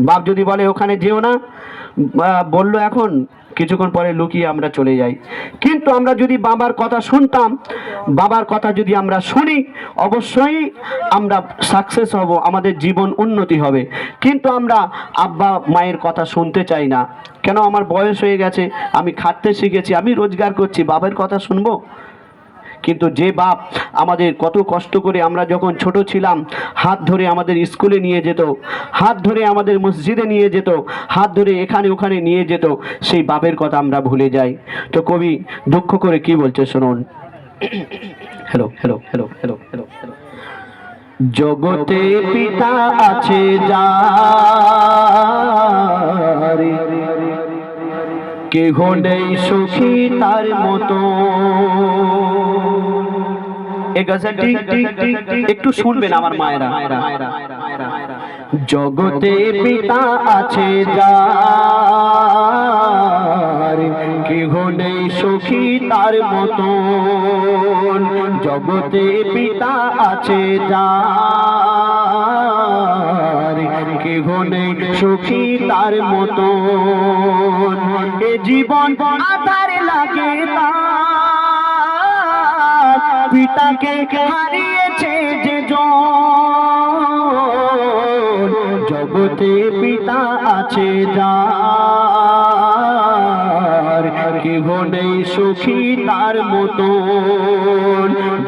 বাপ যদি বলে ওখানে যেও না, বললো এখন, কিছুক্ষণ পরে লুকিয়ে আমরা চলে যাই। কিন্তু আমরা যদি বাবার কথা শুনতাম, বাবার কথা যদি আমরা শুনি, অবশ্যই আমরা সাকসেস হব, আমাদের জীবন উন্নতি হবে। কিন্তু আমরা আব্বা মায়ের কথা শুনতে চাই না। কেন? আমার বয়স হয়ে গেছে, আমি খাটতে শিখেছি, আমি রোজগার করছি, বাবার কথা শুনবো? কিন্তু যে বাপ আমাদের কত কষ্ট করে, আমরা যখন ছোট ছিলাম হাত ধরে আমাদের স্কুলে নিয়ে যেত, হাত ধরে আমাদের মসজিদে নিয়ে যেত, হাত ধরে এখানে ওখানে নিয়ে যেত, সেই বাপের কথা আমরা ভুলে যাই। তো কবি দুঃখ করে কি বলছে শুনুন। Hello hello hello hello hello hello. জগতে পিতা আছে যার, কেহ নেই সুখী তার মতো। একটু শুনবেন আমার মায়েরা। জগতে পিতা আছে যার, কেহ নেই সুখী তার মতো। জগতে পিতা আছে যার, কেহ নেই সুখী তার মতো। এ জীবন আধার লাগে তার, পিতাকে হারিয়েছে যে জন। জগতে পিতা আছে যার, কেহ নেই সুখী তার মতো।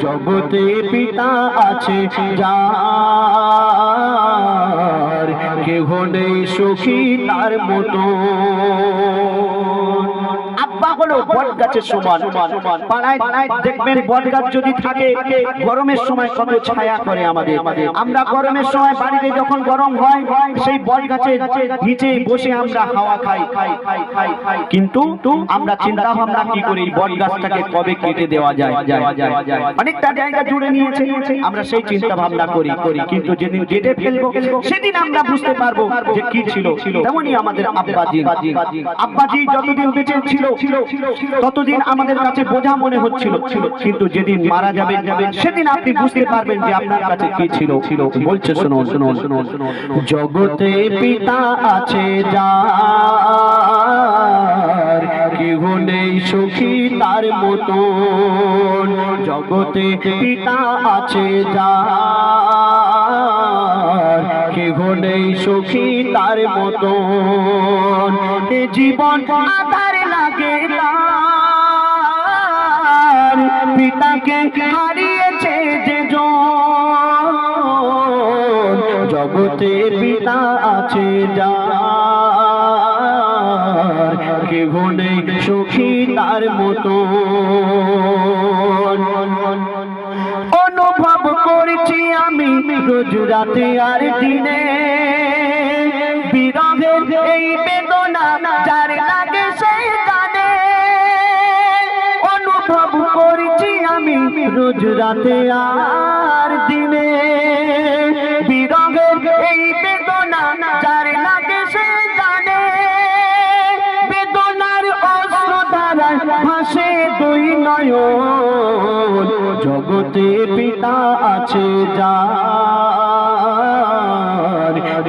জগতে পিতা আছে যার, কেহ নেই সুখী তার মতো। আব্বা হলো বট গাছের সমান। পাড়ায় দেখবেন বট গাছ যদি থাকে, গরমের সময় কত ছায়া করে আমাদের। আমরা গরমের সময় বাড়িতে যখন গরম হয়, সেই বট গাছের নিচে বসে আমরা হাওয়া খাই। কিন্তু আমরা চিন্তা ভাবনা কি করি, বট গাছটাকে কবে কেটে দেওয়া যায়। অনেকটা জায়গা জুড়ে নিয়েছে, আমরা সেই চিন্তা ভাবনা করি। কিন্তু যেদিন কেটে ফেলবো, সেদিন আমরা বুঝতে পারবো যে কি ছিল। তেমনি আমাদের আব্বাজি যতদিন বেঁচে ছিল, ততদিন আমাদের কাছে বোঝা মনে হচ্ছিল। কিন্তু যেদিন মারা যাবে, সেদিন আপনি বুঝতে পারবেন যে আপনার কাছে কি ছিল। বলছে শুনুন শুনুন শুনুন। জগতে পিতা আছে যার, কেহ নেই সুখী তার মতো। জগতে পিতা আছে যার, কেহ নেই সুখী তার মতো। এ জীবন আধার লাগে তার, পিতাকে হারিয়েছে যে জন। জগতে পিতা আছে যার, কেহ নেই সুখী তার মতো। অনুভব করছি আমি রোজ রাতে আর দিনে, বিরহের এই বেদনা যার লাগে সে জানে। অনুভব করছি আমি রোজ রাতে আর দিনে, বিরহের এই বেদনা যার লাগে সে জানে। বেদনার অশ্রু ধারায় ভাসে দুই নয়ন। জগতে পিতা আছে যার,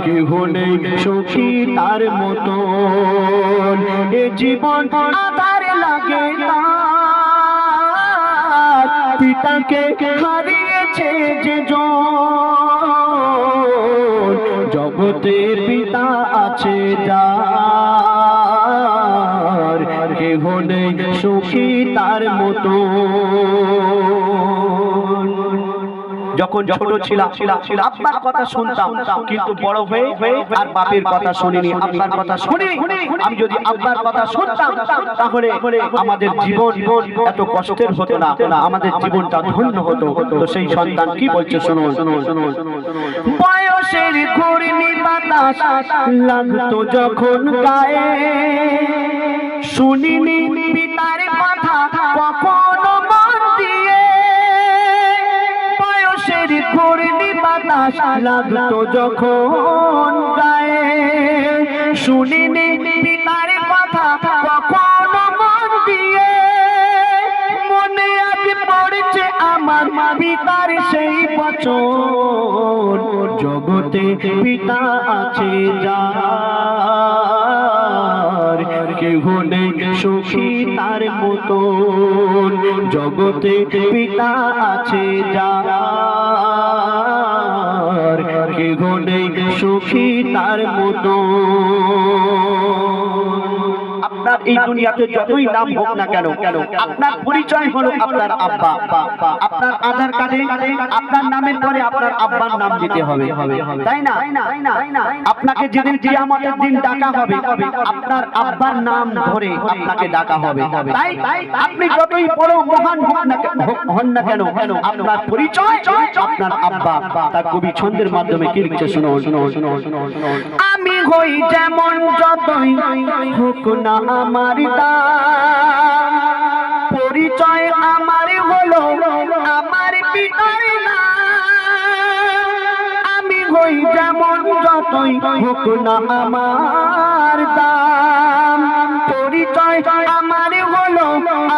কেহ নেই সুখী তার মতো। এ জীবন আধার লাগে তার, পিতাকে হারিয়েছে যে জন। জগতে পিতা আছে যার, কেহ নেই সুখী তার মতো। যখন ছোট ছিলাম আব্বার কথা শুনতাম, কিন্তু বড় হয়ে আর বাপের কথা শুনিনি, আব্বার কথা শুনি। আমি যদি আব্বার কথা শুনতাম, তাহলে আমাদের জীবন এত কষ্টের হতো না, আমাদের জীবনটা ধন্য হতো। তো সেই সন্তান কি বলছে শুনুন। বয়সের ঘূর্ণি বাতাস লাগতো যখন গায়ে, শুনিনি পিতার কথা কখনো মন দিয়ে। বয়সের ঘূর্ণি বাতাস লাগতো যখন গায়ে, শুনিনি পিতার কথা কখনো মন দিয়ে। মনে আজ পড়ছে আমার পিতার সেই বচন। জগতে পিতা আছে মতন জগতে পিতা আছে যার কেহ নেই সুখী তার মতন। আপনার এই দুনিয়াতে যতই নাম হোক না কেন, আপনার পরিচয় হলো আপনার আব্বা। আপনার আধার কার্ডে আপনার নামের পরে আপনার আব্বার নাম দিতে হবে, তাই না? আপনাকে যেদিন কিয়ামতের দিন ডাকা হবে আপনার আব্বার নাম ধরে আপনাকে ডাকা হবে। তাই আপনি যতই বড় মহান হন না কেন, আপনার পরিচয় আপনার আব্বা। তা কবি ছন্দের মাধ্যমে কি লিখছে শুনো। আমি হই যেমন যতই হোক না আমার দাম, পরিচয় আমার হলো আমার পিতার নাম। আমি হই যেমন যতই হোক না আমার দাম, পরিচয় আমার হলো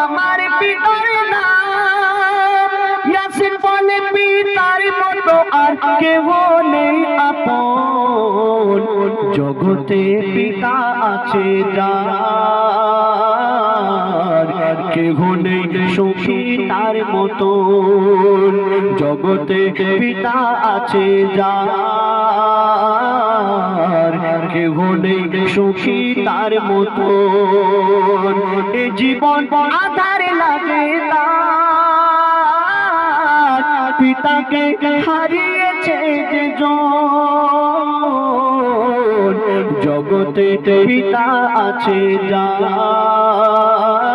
আমার পিতার নাম। ইয়াসিন বলে পিতার মতো আর কেউ নেই আপন, জগতে পিতা আছে যার কেহ নেই সুখী তার মতন, জগতে পিতা আছে যার কেহ নেই সুখী তার মতন। এ জীবন আধার লাগে তার পিতাকে হারিয়েছে যে জন, জগতে পিতা আছে যার